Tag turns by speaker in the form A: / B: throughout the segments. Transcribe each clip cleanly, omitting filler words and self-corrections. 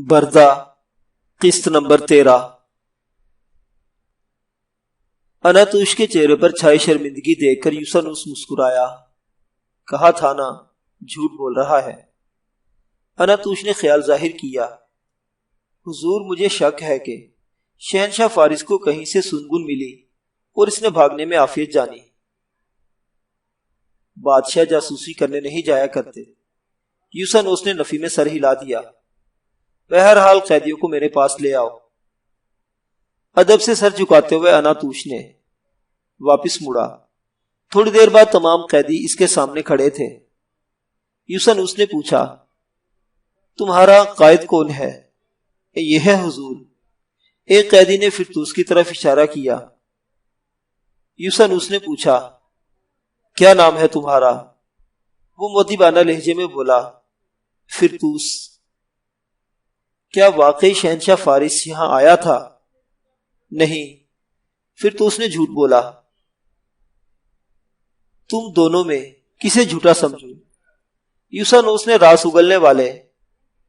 A: بردہ قسط نمبر 13۔ اناتوش کے چہرے پر چھائی شرمندگی دیکھ کر یوسانوس مسکرایا۔ کہا تھا نا جھوٹ بول رہا ہے۔ اناتوش نے خیال ظاہر کیا، حضور مجھے شک ہے کہ شہنشاہ فارس کو کہیں سے سنگن ملی اور اس نے بھاگنے میں عافیت جانی۔ بادشاہ جاسوسی کرنے نہیں جایا کرتے۔ یوسانوس نے نفی میں سر ہلا دیا۔ بہرحال قیدیوں کو میرے پاس لے آؤ۔ ادب سے سر جھکاتے ہوئے اناتوش نے واپس مڑا۔ تھوڑی دیر بعد تمام قیدی اس کے سامنے کھڑے تھے۔ یوسانوس نے پوچھا، تمہارا قائد کون ہے؟ یہ ہے حضور۔ ایک قیدی نے فرتوس کی طرف اشارہ کیا۔ یوسانوس نے پوچھا، کیا نام ہے تمہارا؟ وہ مؤدبانہ لہجے میں بولا، فرتوس۔ کیا واقعی شہنشاہ فارس یہاں آیا تھا؟ نہیں، فرتوس نے جھوٹ بولا۔ تم دونوں میں کسے جھوٹا سمجھو؟ یوسانوس نے راز اگلنے والے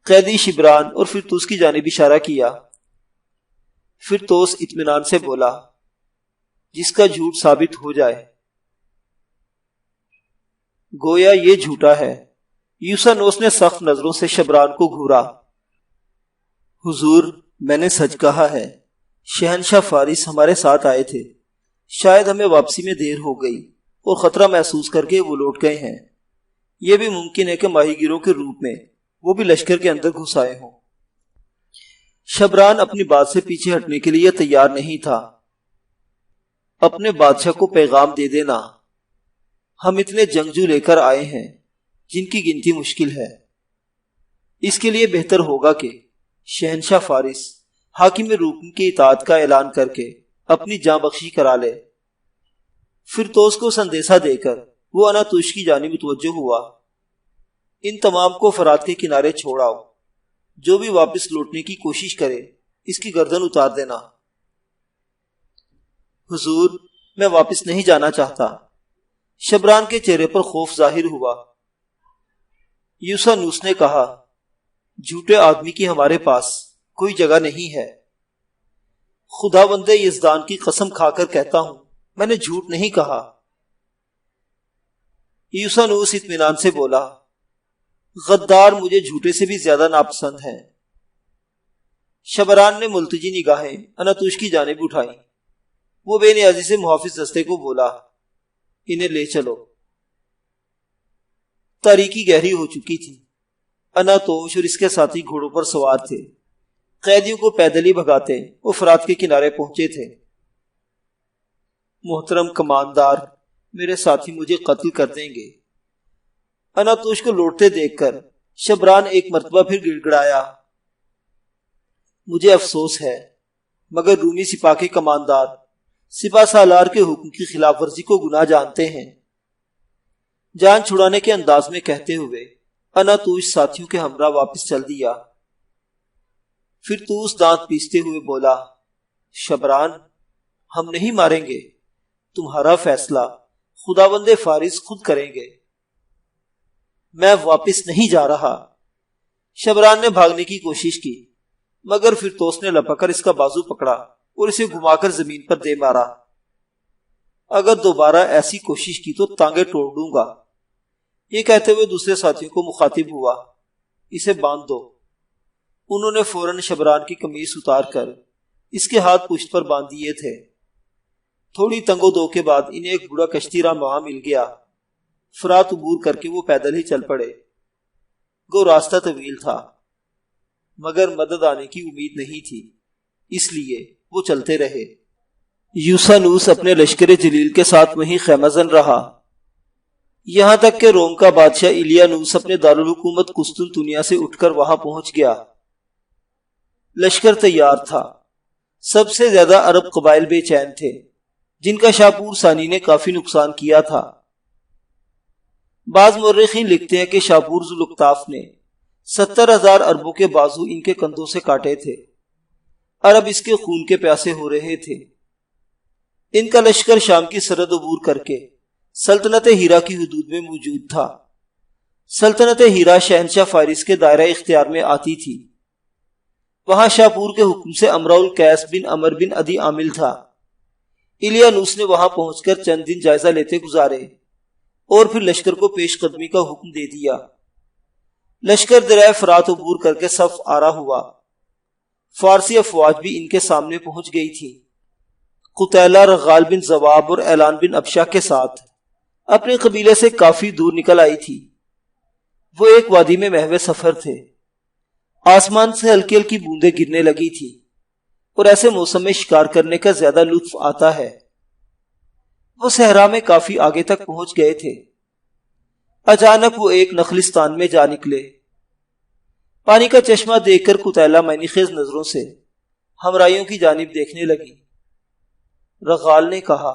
A: قیدی شبران اور فرتوس کی جانب اشارہ کیا۔ فرتوس اطمینان سے بولا، جس کا جھوٹ ثابت ہو جائے۔ گویا یہ جھوٹا ہے۔ یوسانوس نے سخت نظروں سے شبران کو گھورا۔ حضور میں نے سچ کہا ہے، شہنشاہ فارس ہمارے ساتھ آئے تھے۔ شاید ہمیں واپسی میں دیر ہو گئی اور خطرہ محسوس کر کے وہ لوٹ گئے ہیں۔ یہ بھی ممکن ہے کہ ماہی گیروں کے روپ میں وہ بھی لشکر کے اندر گھس آئے ہوں۔ شبران اپنی بات سے پیچھے ہٹنے کے لیے تیار نہیں تھا۔ اپنے بادشاہ کو پیغام دے دینا، ہم اتنے جنگجو لے کر آئے ہیں جن کی گنتی مشکل ہے۔ اس کے لیے بہتر ہوگا کہ شہنشاہ فارس حاکم روم کی اطاعت کا اعلان کر کے اپنی جاں بخشی کرا لے۔ فرتوس کو سندیسہ دے کر وہ اناتوش کی جانب متوجہ ہوا۔ ان تمام کو فرات کے کنارے چھوڑ آؤ۔ جو بھی واپس لوٹنے کی کوشش کرے اس کی گردن اتار دینا۔ حضور میں واپس نہیں جانا چاہتا۔ شبران کے چہرے پر خوف ظاہر ہوا۔ یوسانوس نے کہا، جھوٹے آدمی کی ہمارے پاس کوئی جگہ نہیں ہے۔ خداوند یزدان کی قسم کھا کر کہتا ہوں، میں نے جھوٹ نہیں کہا۔ یوسانوس اطمینان سے بولا، غدار مجھے جھوٹے سے بھی زیادہ ناپسند ہیں۔ شبران نے ملتجی نگاہیں اناتوش کی جانب اٹھائیں۔ وہ بے نیازی سے محافظ دستے کو بولا، انہیں لے چلو۔ تاریکی گہری ہو چکی تھی۔ اناتوش اور اس کے ساتھی گھوڑوں پر سوار تھے۔ قیدیوں کو پیدل ہی بھگاتے وہ فرات کے کنارے پہنچے تھے۔ محترم کماندار، میرے ساتھی مجھے قتل کر دیں گے۔ اناتوش کو لوٹتے دیکھ کر شبران ایک مرتبہ پھر گڑ گڑایا۔ مجھے افسوس ہے مگر رومی سپاہ کے کماندار سپہ سالار کے حکم کی خلاف ورزی کو گناہ جانتے ہیں۔ جان چھڑانے کے انداز میں کہتے ہوئے اناتوش ساتھیوں کے ہمراہ واپس چل دیا۔ فرتوس دانت پیستے ہوئے بولا، شبران ہم نہیں ماریں گے، تمہارا فیصلہ خداوند فارس خود کریں گے۔ میں واپس نہیں جا رہا۔ شبران نے بھاگنے کی کوشش کی مگر فرتوس نے لپک کر اس کا بازو پکڑا اور اسے گھما کر زمین پر دے مارا۔ اگر دوبارہ ایسی کوشش کی تو ٹانگیں توڑ دوں گا۔ یہ کہتے ہوئے دوسرے ساتھیوں کو مخاطب ہوا، اسے باندھ دو۔ انہوں نے فوراً شبران کی قمیص اتار کر اس کے ہاتھ پشت پر باندھ دیے تھے۔ تھوڑی تنگ و دو کے بعد انہیں ایک بڑا کشتی راہ وہاں مل گیا۔ فرات عبور کر کے وہ پیدل ہی چل پڑے۔ گو راستہ طویل تھا مگر مدد آنے کی امید نہیں تھی، اس لیے وہ چلتے رہے۔ یوسانوس اپنے لشکر جلیل کے ساتھ وہیں خیمہ زن رہا، یہاں تک کہ روم کا بادشاہ ایلیانوس اپنے دارالحکومت قسطنطنیہ سے اٹھ کر وہاں پہنچ گیا۔ لشکر تیار تھا۔ سب سے زیادہ عرب قبائل بے چین تھے جن کا شاپور ثانی نے کافی نقصان کیا تھا۔ بعض مورخین لکھتے ہیں کہ شاپور ذوالفقار نے 70,000 عربوں کے بازو ان کے کندھوں سے کاٹے تھے۔ عرب اس کے خون کے پیاسے ہو رہے تھے۔ ان کا لشکر شام کی سرحد عبور کر کے سلطنت ہیرا کی حدود میں موجود تھا۔ سلطنت ہیرا شہنشاہ فارس کے دائرہ اختیار میں آتی تھی۔ وہاں شاپور کے حکم سے امراء القیس بن عمر بن عدی عامل تھا۔ الیانوس نے وہاں پہنچ کر چند دن جائزہ لیتے گزارے اور پھر لشکر کو پیش قدمی کا حکم دے دیا۔ لشکر دریائے فرات عبور کر کے صف آرا ہوا۔ فارسی افواج بھی ان کے سامنے پہنچ گئی تھی۔ قتیلہ رغال بن زواب اور اعلان بن ابشا کے ساتھ اپنے قبیلے سے کافی دور نکل آئی تھی۔ وہ ایک وادی میں محو سفر تھے۔ آسمان سے ہلکی ہلکی بوندیں گرنے لگی تھی اور ایسے موسم میں شکار کرنے کا زیادہ لطف آتا ہے۔ وہ صحرا میں کافی آگے تک پہنچ گئے تھے۔ اچانک وہ ایک نخلستان میں جا نکلے۔ پانی کا چشمہ دیکھ کر قتیلہ معنی خیز نظروں سے ہمراہیوں کی جانب دیکھنے لگی۔ رغال نے کہا،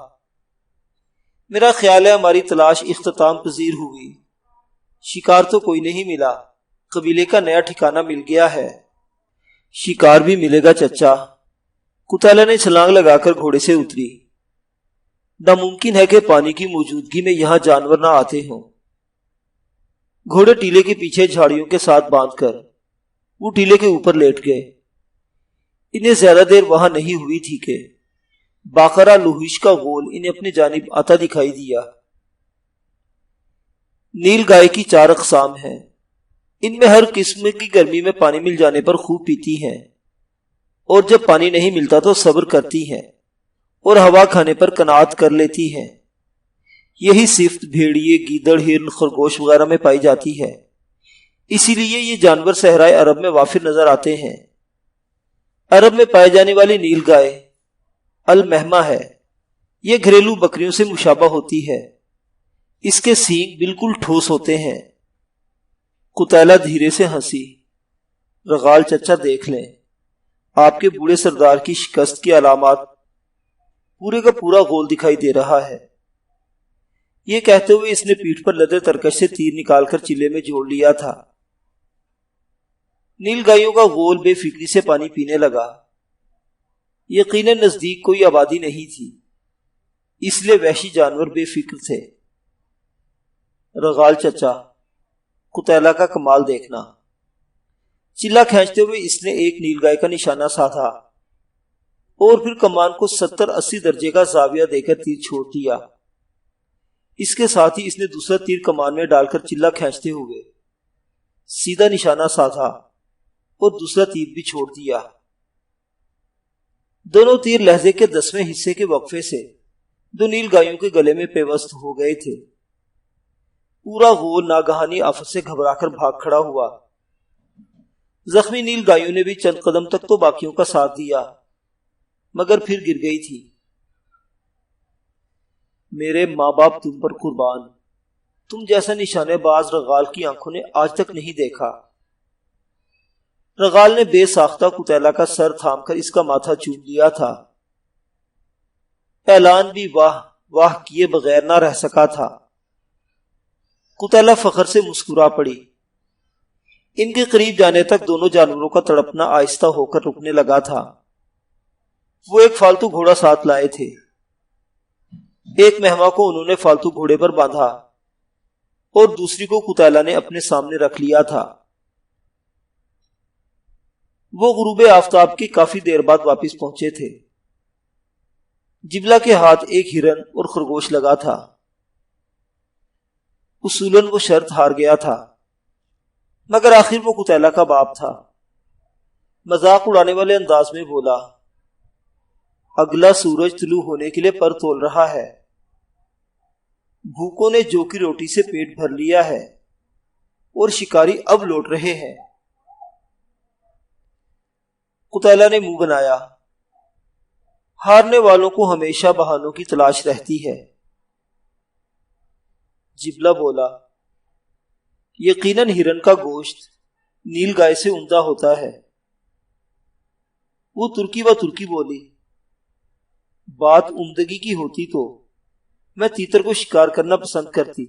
A: میرا خیال ہے ہماری تلاش اختتام پذیر ہوئی۔ شکار تو کوئی نہیں ملا، قبیلے کا نیا ٹھکانہ مل گیا ہے۔ شکار بھی ملے گا چچا۔ قتیلہ نے چھلانگ لگا کر گھوڑے سے اتری۔ ناممکن ہے کہ پانی کی موجودگی میں یہاں جانور نہ آتے ہوں۔ گھوڑے ٹیلے کے پیچھے جھاڑیوں کے ساتھ باندھ کر وہ ٹیلے کے اوپر لیٹ گئے۔ انہیں زیادہ دیر وہاں نہیں ہوئی تھی کہ باقرہ لوہیش کا غول انہیں اپنی جانب آتا دکھائی دیا۔ نیل گائے کی 4 اقسام ہیں۔ ان میں ہر قسم کی گرمی میں پانی مل جانے پر خوب پیتی ہیں، اور جب پانی نہیں ملتا تو صبر کرتی ہیں اور ہوا کھانے پر قناعت کر لیتی ہیں۔ یہی صفت بھیڑیے، گیدڑ، ہرن، خرگوش وغیرہ میں پائی جاتی ہے۔ اسی لیے یہ جانور صحرائے عرب میں وافر نظر آتے ہیں۔ عرب میں پائے جانے والی نیل گائے المہما ہے۔ یہ گھریلو بکریوں سے مشابہ ہوتی ہے۔ اس کے سینگ بالکل ٹھوس ہوتے ہیں۔ قتیلہ دھیرے سے ہنسی۔ رغال چچا دیکھ لیں، آپ کے بوڑھے سردار کی شکست کی علامات، پورے کا پورا غول دکھائی دے رہا ہے۔ یہ کہتے ہوئے اس نے پیٹھ پر لدے ترکش سے تیر نکال کر چلے میں جوڑ لیا تھا۔ نیل گائیوں کا غول بے فکری سے پانی پینے لگا۔ یقیناً نزدیک کوئی آبادی نہیں تھی، اس لیے وحشی جانور بے فکر تھے۔ رغال چچا، قتیلہ کا کمال دیکھنا۔ چلا کھینچتے ہوئے اس نے ایک نیل گائے کا نشانہ سادھا اور پھر کمان کو 70-80 درجے کا زاویہ دے کر تیر چھوڑ دیا۔ اس کے ساتھ ہی اس نے دوسرا تیر کمان میں ڈال کر چلا کھینچتے ہوئے سیدھا نشانہ سادھا اور دوسرا تیر بھی چھوڑ دیا۔ دونوں تیر لہجے کے 10ویں حصے کے وقفے سے دو نیل گائیوں کے گلے میں پیوست ہو گئے تھے۔ پورا غول ناگہانی آفت سے گھبرا کر بھاگ کھڑا ہوا۔ زخمی نیل گائیوں نے بھی چند قدم تک تو باقیوں کا ساتھ دیا، مگر پھر گر گئی تھی۔ میرے ماں باپ تم پر قربان، تم جیسا نشانے باز رغال کی آنکھوں نے آج تک نہیں دیکھا۔ رغال نے بے ساختہ قتیلہ کا سر تھام کر اس کا ماتھا چوم لیا تھا۔ اعلان بھی واہ واہ کیے بغیر نہ رہ سکا تھا۔ قتیلہ فخر سے مسکرا پڑی۔ ان کے قریب جانے تک دونوں جانوروں کا تڑپنا آہستہ ہو کر رکنے لگا تھا۔ وہ ایک فالتو گھوڑا ساتھ لائے تھے۔ ایک مہما کو انہوں نے فالتو گھوڑے پر باندھا اور دوسری کو قتیلہ نے اپنے سامنے رکھ لیا تھا۔ وہ غروب آفتاب کی کافی دیر بعد واپس پہنچے تھے۔ جبلہ کے ہاتھ ایک ہرن اور خرگوش لگا تھا۔ اصولاً وہ شرط ہار گیا تھا، مگر آخر وہ قتیلہ کا باپ تھا۔ مذاق اڑانے والے انداز میں بولا، اگلا سورج طلوع ہونے کے لیے پر تول رہا ہے۔ بھوکوں نے جو کی روٹی سے پیٹ بھر لیا ہے اور شکاری اب لوٹ رہے ہیں۔ قتیلہ نے منہ بنایا۔ ہارنے والوں کو ہمیشہ بہانوں کی تلاش رہتی ہے۔ جبلہ بولا، یقیناً ہرن کا گوشت نیل گائے سے عمدہ ہوتا ہے۔ وہ ترکی و ترکی بولی، بات عمدگی کی ہوتی تو میں تیتر کو شکار کرنا پسند کرتی۔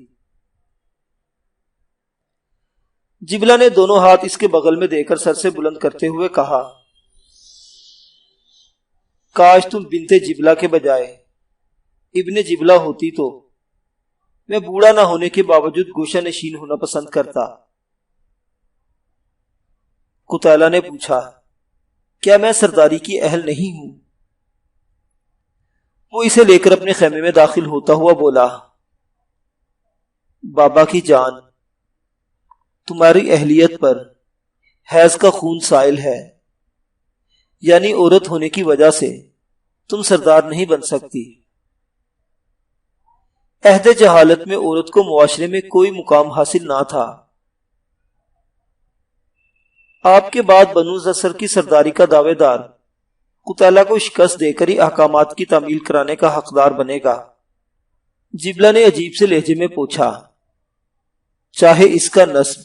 A: جبلہ نے دونوں ہاتھ اس کے بغل میں دے کر سر سے بلند کرتے ہوئے کہا، کاش تم بنت جبلہ کے بجائے ابن جبلہ ہوتی تو میں بوڑھا نہ ہونے کے باوجود گوشہ نشین ہونا پسند کرتا۔ قتیلہ نے پوچھا، کیا میں سرداری کی اہل نہیں ہوں؟ وہ اسے لے کر اپنے خیمے میں داخل ہوتا ہوا بولا، بابا کی جان، تمہاری اہلیت پر حیض کا خون سائل ہے، یعنی عورت ہونے کی وجہ سے تم سردار نہیں بن سکتی۔ عہد جہالت میں عورت کو معاشرے میں کوئی مقام حاصل نہ تھا۔ آپ کے بعد بنو زسر کی سرداری کا دعوے دار قتیلہ کو شکست دے کر ہی احکامات کی تعمیل کرانے کا حقدار بنے گا۔ جبلہ نے عجیب سے لہجے میں پوچھا، چاہے اس کا نسب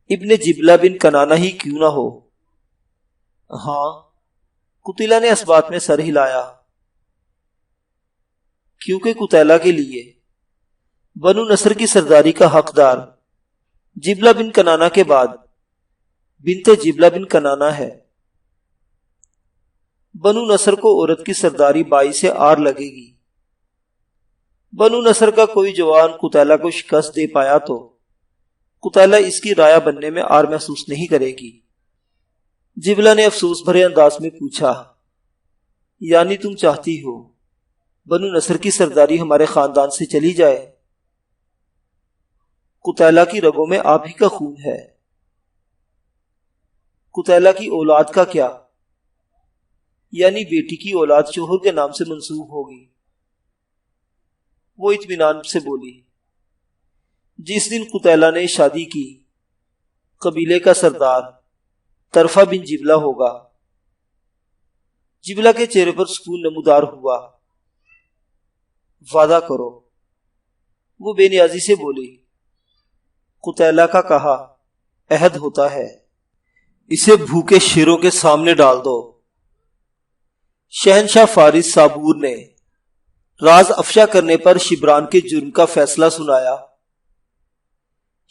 A: ابن جبلہ بن کنانہ ہی کیوں نہ ہو؟ ہاں، قتیلہ نے اس بات میں سر ہلایا، کیونکہ قتیلہ کے لیے بنو نصر کی سرداری کا حقدار جبلہ بن کنانہ کے بعد بنت جبلہ بن کنانہ ہے۔ بنو نصر کو عورت کی سرداری بائی سے آر لگے گی۔ بنو نصر کا کوئی جوان قتیلہ کو شکست دے پایا تو قتیلہ اس کی رایا بننے میں آر محسوس نہیں کرے گی۔ جبلہ نے افسوس بھرے انداز میں پوچھا، یعنی تم چاہتی ہو بنو نصر کی سرداری ہمارے خاندان سے چلی جائے؟ قتیلہ کی رگوں میں آپ ہی کا خون ہے۔ قتیلہ کی اولاد کا کیا؟ یعنی بیٹی کی اولاد شوہر کے نام سے منسوب ہوگی۔ وہ اطمینان سے بولی، جس دن قتیلہ نے شادی کی قبیلے کا سردار طرفہ بن جبلہ ہوگا۔ جبلہ کے چہرے پر سکون نمودار ہوا۔ وعدہ کرو، وہ بے نیازی سے بولی۔ قتیلہ کا کہا عہد ہوتا ہے، اسے بھوکے شیروں کے سامنے ڈال دو۔ شہنشاہ فارس صابور نے راز افشا کرنے پر شبران کے جرم کا فیصلہ سنایا۔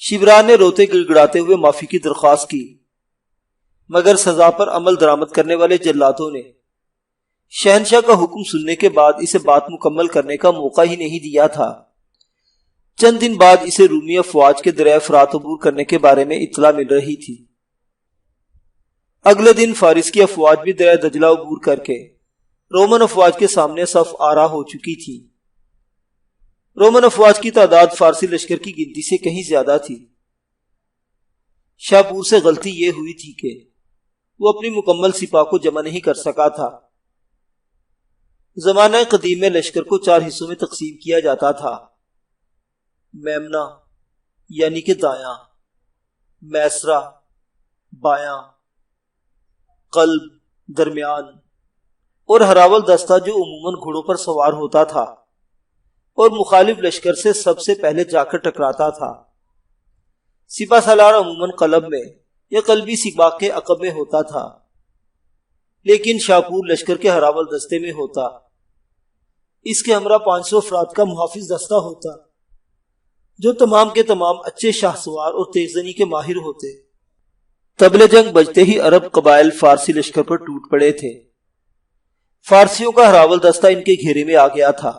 A: شبران نے روتے گڑگڑاتے ہوئے معافی کی درخواست کی، مگر سزا پر عمل درآمد کرنے والے جلاتوں نے شہنشاہ کا حکم سننے کے بعد اسے بات مکمل کرنے کا موقع ہی نہیں دیا تھا۔ چند دن بعد اسے رومی افواج کے دریائے فرات عبور کرنے کے بارے میں اطلاع مل رہی تھی۔ اگلے دن فارس کی افواج بھی دریائے دجلہ عبور کر کے رومن افواج کے سامنے صف آرا ہو چکی تھی۔ رومن افواج کی تعداد فارسی لشکر کی گنتی سے کہیں زیادہ تھی۔ شاپور سے غلطی یہ ہوئی تھی کہ وہ اپنی مکمل سپاہ کو جمع نہیں کر سکا تھا۔ زمانہ قدیم میں لشکر کو 4 حصوں میں تقسیم کیا جاتا تھا: میمنہ یعنی کہ دایاں، میسرہ بایاں، قلب درمیان، اور ہراول دستہ جو عموماً گھوڑوں پر سوار ہوتا تھا اور مخالف لشکر سے سب سے پہلے جا کر ٹکراتا تھا۔ سپہ سالار عموماً قلب میں یا قلبی سپاہ کے عقب میں ہوتا تھا، لیکن شاپور لشکر کے ہراول دستے میں ہوتا۔ اس کے ہمراہ 500 افراد کا محافظ دستہ ہوتا، جو تمام کے تمام اچھے شاہ سوار اور تیزنی کے ماہر ہوتے۔ طبل جنگ بجتے ہی عرب قبائل فارسی لشکر پر ٹوٹ پڑے تھے۔ فارسیوں کا ہراول دستہ ان کے گھیرے میں آ گیا تھا۔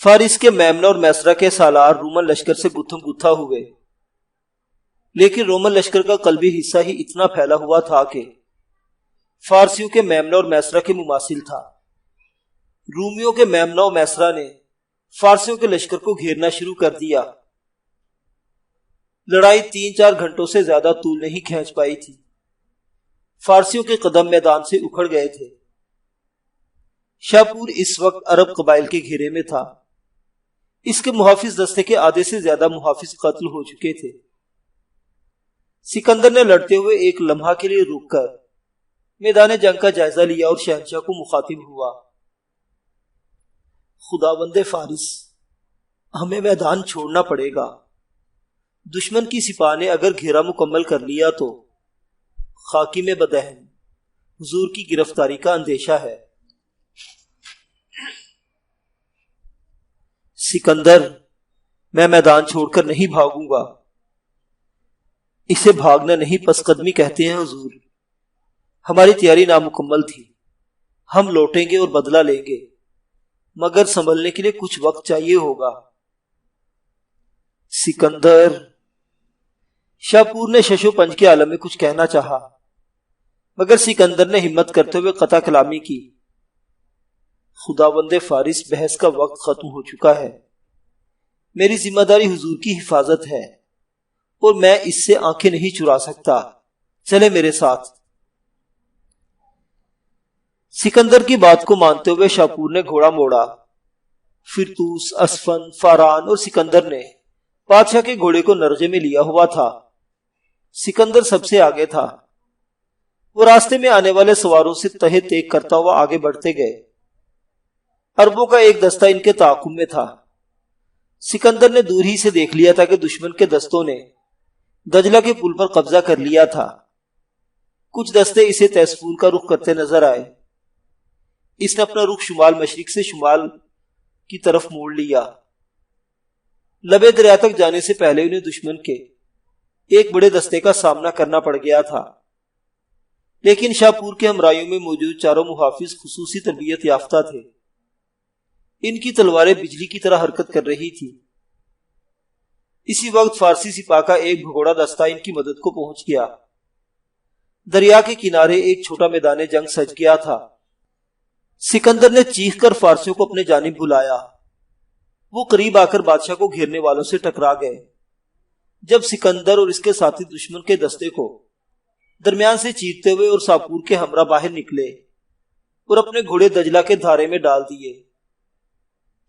A: فارس کے میمنہ اور میسرہ کے سالار رومن لشکر سے گتھم گتھا ہوئے، لیکن رومن لشکر کا قلبی حصہ ہی اتنا پھیلا ہوا تھا کہ فارسیوں کے میمنہ اور میسرہ کے مماثل تھا۔ رومیوں کے میمنہ اور میسرہ نے فارسیوں کے لشکر کو گھیرنا شروع کر دیا۔ لڑائی 3-4 گھنٹوں سے زیادہ طول نہیں کھینچ پائی تھی۔ فارسیوں کے قدم میدان سے اکھڑ گئے تھے۔ شاپور اس وقت عرب قبائل کے گھیرے میں تھا۔ اس کے محافظ دستے کے آدھے سے زیادہ محافظ قتل ہو چکے تھے۔ سکندر نے لڑتے ہوئے ایک لمحہ کے لیے رک کر میدان جنگ کا جائزہ لیا اور شہنشاہ کو مخاطب ہوا۔ خداوند فارس، ہمیں میدان چھوڑنا پڑے گا۔ دشمن کی سپاہ نے اگر گھیرا مکمل کر لیا تو خاکی میں بدہن حضور کی گرفتاری کا اندیشہ ہے۔ سکندر، میں میدان چھوڑ کر نہیں بھاگوں گا۔ اسے بھاگنا نہیں، پس قدمی کہتے ہیں حضور۔ ہماری تیاری نامکمل تھی، ہم لوٹیں گے اور بدلہ لیں گے، مگر سنبھلنے کے لیے کچھ وقت چاہیے ہوگا۔ سکندر، شاپور نے شش و پنج کے عالم میں کچھ کہنا چاہا، مگر سکندر نے ہمت کرتے ہوئے قطع کلامی کی۔ خداوند فارس، بحث کا وقت ختم ہو چکا ہے۔ میری ذمہ داری حضور کی حفاظت ہے اور میں اس سے آنکھیں نہیں چرا سکتا، چلے میرے ساتھ۔ سکندر کی بات کو مانتے ہوئے شاپور نے گھوڑا موڑا۔ فرتوس، اسفن، فاران اور سکندر نے بادشاہ کے گھوڑے کو نرغے میں لیا ہوا تھا۔ سکندر سب سے آگے تھا۔ وہ راستے میں آنے والے سواروں سے تہے تیگ کرتا ہوا آگے بڑھتے گئے۔ عربوں کا ایک دستہ ان کے تعاقب میں تھا۔ سکندر نے دور ہی سے دیکھ لیا تھا کہ دشمن کے دستوں نے دجلہ کے پل پر قبضہ کر لیا تھا۔ کچھ دستے اسے تیسفون کا رخ کرتے نظر آئے۔ اس نے اپنا رخ شمال مشرق سے شمال کی طرف موڑ لیا۔ لبے دریا تک جانے سے پہلے انہیں دشمن کے ایک بڑے دستے کا سامنا کرنا پڑ گیا تھا، لیکن شاپور کے ہمراہیوں میں موجود چاروں محافظ خصوصی تربیت یافتہ تھے۔ ان کی تلواریں بجلی کی طرح حرکت کر رہی تھی۔ اسی وقت فارسی سپاہ کا ایک بھگوڑا دستہ ان کی مدد کو پہنچ گیا۔ دریا کے کنارے ایک چھوٹا میدان جنگ سج گیا تھا۔ سکندر نے چیخ کر فارسیوں کو اپنے جانب بلایا۔ وہ قریب آ کر بادشاہ کو گھیرنے والوں سے ٹکرا گئے۔ جب سکندر اور اس کے ساتھی دشمن کے دستے کو درمیان سے چیرتے ہوئے اور ساپور کے ہمراہ باہر نکلے اور اپنے گھوڑے دجلہ کے دھارے میں ڈال دیے،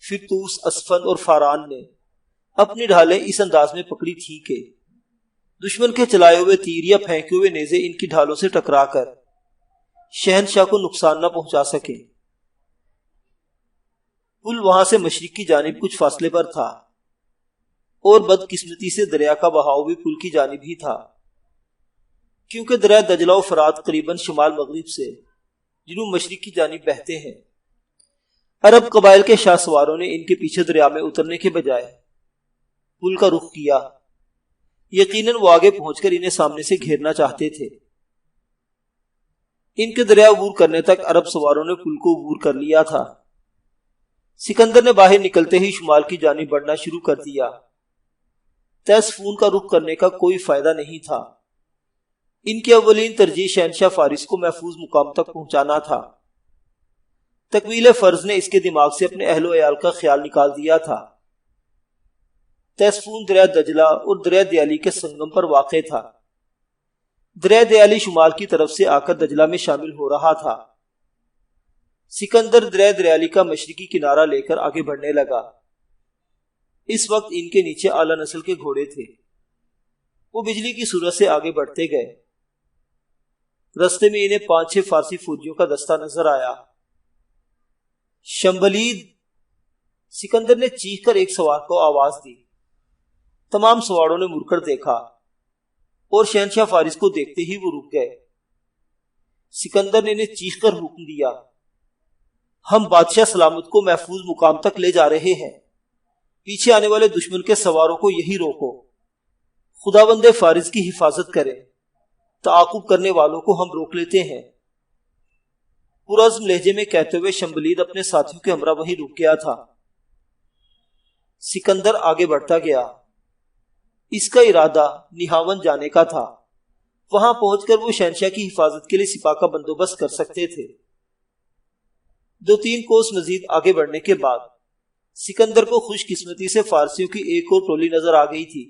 A: فرتوس، اسفن اور فاران نے اپنی ڈھالیں اس انداز میں پکڑی تھی کہ دشمن کے چلائے ہوئے تیر یا پھینکے ہوئے نیزے ان کی ڈھالوں سے ٹکرا کر شہنشاہ کو نقصان نہ پہنچا سکے۔ پل وہاں سے مشرق کی جانب کچھ فاصلے پر تھا اور بدقسمتی سے دریا کا بہاؤ بھی پل کی جانب ہی تھا، کیونکہ دریا دجلہ و فرات قریباً شمال مغرب سے جنوب مشرق کی جانب بہتے ہیں۔ عرب قبائل کے شاہ سواروں نے ان کے پیچھے دریا میں اترنے کے بجائے پل کا رخ کیا۔ یقیناً وہ آگے پہنچ کر انہیں سامنے سے گھیرنا چاہتے تھے۔ ان کے دریا عبور کرنے تک عرب سواروں نے پل کو عبور کر لیا تھا۔ سکندر نے باہر نکلتے ہی شمال کی جانب بڑھنا شروع کر دیا۔ تیسفون کا رخ کرنے کا کوئی فائدہ نہیں تھا۔ ان کی اولین ترجیح شہنشاہ فارس کو محفوظ مقام تک پہنچانا تھا۔ تکمیل فرض نے اس کے دماغ سے اپنے اہل و عیال کا خیال نکال دیا تھا۔ تیسفون دریا دجلہ اور دریا دیالی کے سنگم پر واقع تھا۔ دریا دیالی شمال کی طرف سے آ کر دجلہ میں شامل ہو رہا تھا۔ سکندر دریا دیالی کا مشرقی کنارہ لے کر آگے بڑھنے لگا۔ اس وقت ان کے نیچے اعلیٰ نسل کے گھوڑے تھے۔ وہ بجلی کی صورت سے آگے بڑھتے گئے۔ رستے میں انہیں 5-6 فارسی فوجیوں کا دستہ نظر آیا۔ شمبلید! سکندر نے چیخ کر ایک سوار کو آواز دی۔ تمام سواروں نے مڑ کر دیکھا اور شہنشاہ فارس کو دیکھتے ہی وہ رک گئے۔ سکندر نے انہیں چیخ کر حکم دیا، ہم بادشاہ سلامت کو محفوظ مقام تک لے جا رہے ہیں۔ پیچھے آنے والے دشمن کے سواروں کو یہی روکو۔ خداوند فارس کی حفاظت کریں۔ تعاقب کرنے والوں کو ہم روک لیتے ہیں۔ پرعزم لہجے میں کہتے ہوئے شمبلید اپنے ساتھیوں کے ہمراہ وہیں رک گیا تھا۔ سکندر آگے بڑھتا گیا۔ اس کا ارادہ نہاون جانے کا تھا۔ وہاں پہنچ کر وہ شہنشاہ کی حفاظت کے لیے سپاہ کا بندوبست کر سکتے تھے۔ 2-3 کوس مزید آگے بڑھنے کے بعد سکندر کو خوش قسمتی سے فارسیوں کی ایک اور ٹولی نظر آ گئی تھی۔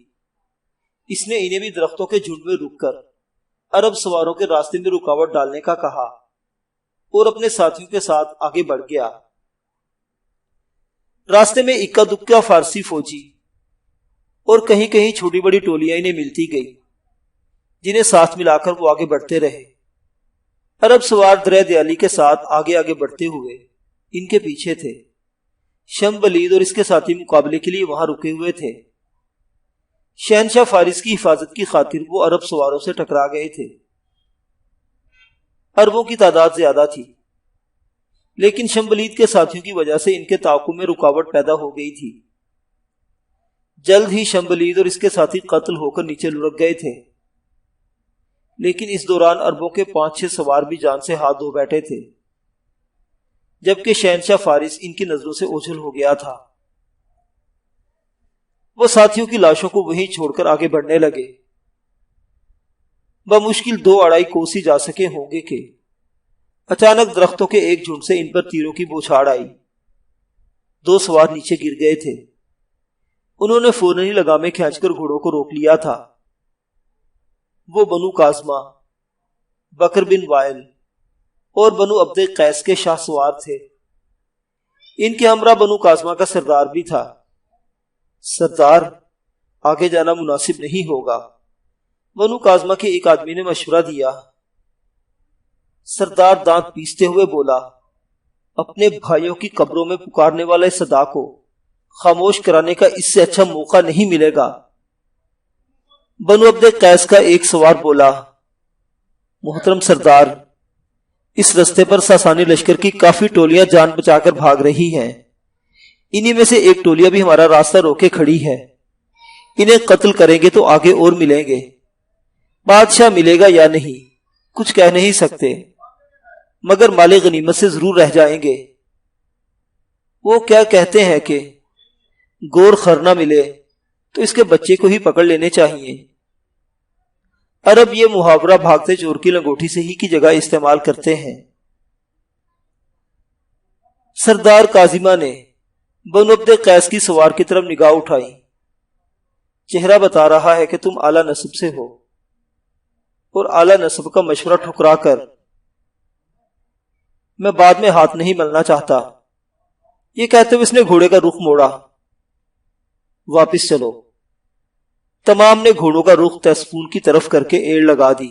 A: اس نے انہیں بھی درختوں کے جھنڈ میں رک کر عرب سواروں کے راستے میں رکاوٹ ڈالنے کا کہا اور اپنے ساتھیوں کے ساتھ آگے بڑھ گیا۔ راستے میں اکا دکا فارسی فوجی اور کہیں کہیں چھوٹی بڑی ٹولیاں انہیں ملتی گئی، جنہیں ساتھ ملا کر وہ آگے بڑھتے رہے۔ عرب سوار دریا دیالی کے ساتھ آگے آگے بڑھتے ہوئے ان کے پیچھے تھے۔ شمبلید اور اس کے ساتھی مقابلے کے لیے وہاں رکے ہوئے تھے۔ شہنشاہ فارس کی حفاظت کی خاطر وہ عرب سواروں سے ٹکرا گئے تھے۔ عربوں کی تعداد زیادہ تھی، لیکن شمبلید کے ساتھیوں کی وجہ سے ان کے تعاقب میں رکاوٹ پیدا ہو گئی تھی۔ جلد ہی شمبلید اور اس کے ساتھی قتل ہو کر نیچے لڑک گئے تھے، لیکن اس دوران عربوں کے 5-6 سوار بھی جان سے ہاتھ دھو بیٹھے تھے، جبکہ شہنشاہ فارس ان کی نظروں سے اوجھل ہو گیا تھا۔ وہ ساتھیوں کی لاشوں کو وہیں چھوڑ کر آگے بڑھنے لگے۔ بمشکل 2-2.5 کوس ہی جا سکے ہوں گے کہ اچانک درختوں کے ایک جھنڈ سے ان پر تیروں کی بوچھاڑ آئی۔ 2 سوار نیچے گر گئے تھے۔ انہوں نے فوراً ہی لگامیں کھینچ کر گھوڑوں کو روک لیا تھا۔ وہ بنو کاظمہ، بکر بن وائل اور بنو عبد قیس کے شاہ سوار تھے۔ ان کے ہمراہ بنو کاظمہ کا سردار بھی تھا۔ سردار، آگے جانا مناسب نہیں ہوگا، بنو کاظمہ کے ایک آدمی نے مشورہ دیا۔ سردار دانت پیستے ہوئے بولا، اپنے بھائیوں کی قبروں میں پکارنے والے صدا کو خاموش کرانے کا اس سے اچھا موقع نہیں ملے گا۔ بنو عبد قیس کا ایک سوار بولا، محترم سردار، اس رستے پر ساسانی لشکر کی کافی ٹولیاں جان بچا کر بھاگ رہی ہیں۔ انہی میں سے ایک ٹولیاں بھی ہمارا راستہ روکے کھڑی ہے۔ انہیں قتل کریں گے تو آگے اور ملیں گے۔ بادشاہ ملے گا یا نہیں کچھ کہہ نہیں سکتے، مگر مال غنیمت سے ضرور رہ جائیں گے۔ وہ کیا کہتے ہیں کہ گور خر نہ ملے تو اس کے بچے کو ہی پکڑ لینے چاہیے۔ عرب یہ محاورہ بھاگتے چور کی لنگوٹی سے ہی کی جگہ استعمال کرتے ہیں۔ سردار کاظمہ نے بنو عبد قیس کی سوار کی طرف نگاہ اٹھائی۔ چہرہ بتا رہا ہے کہ تم اعلیٰ نسب سے ہو، اور اعلیٰ نسب کا مشورہ ٹھکرا کر میں بعد میں ہاتھ نہیں ملنا چاہتا۔ یہ کہتے ہوئے اس نے گھوڑے کا رخ موڑا۔ واپس چلو۔ تمام نے گھوڑوں کا رخ تیسفون کی طرف کر کے ایڑ لگا دی۔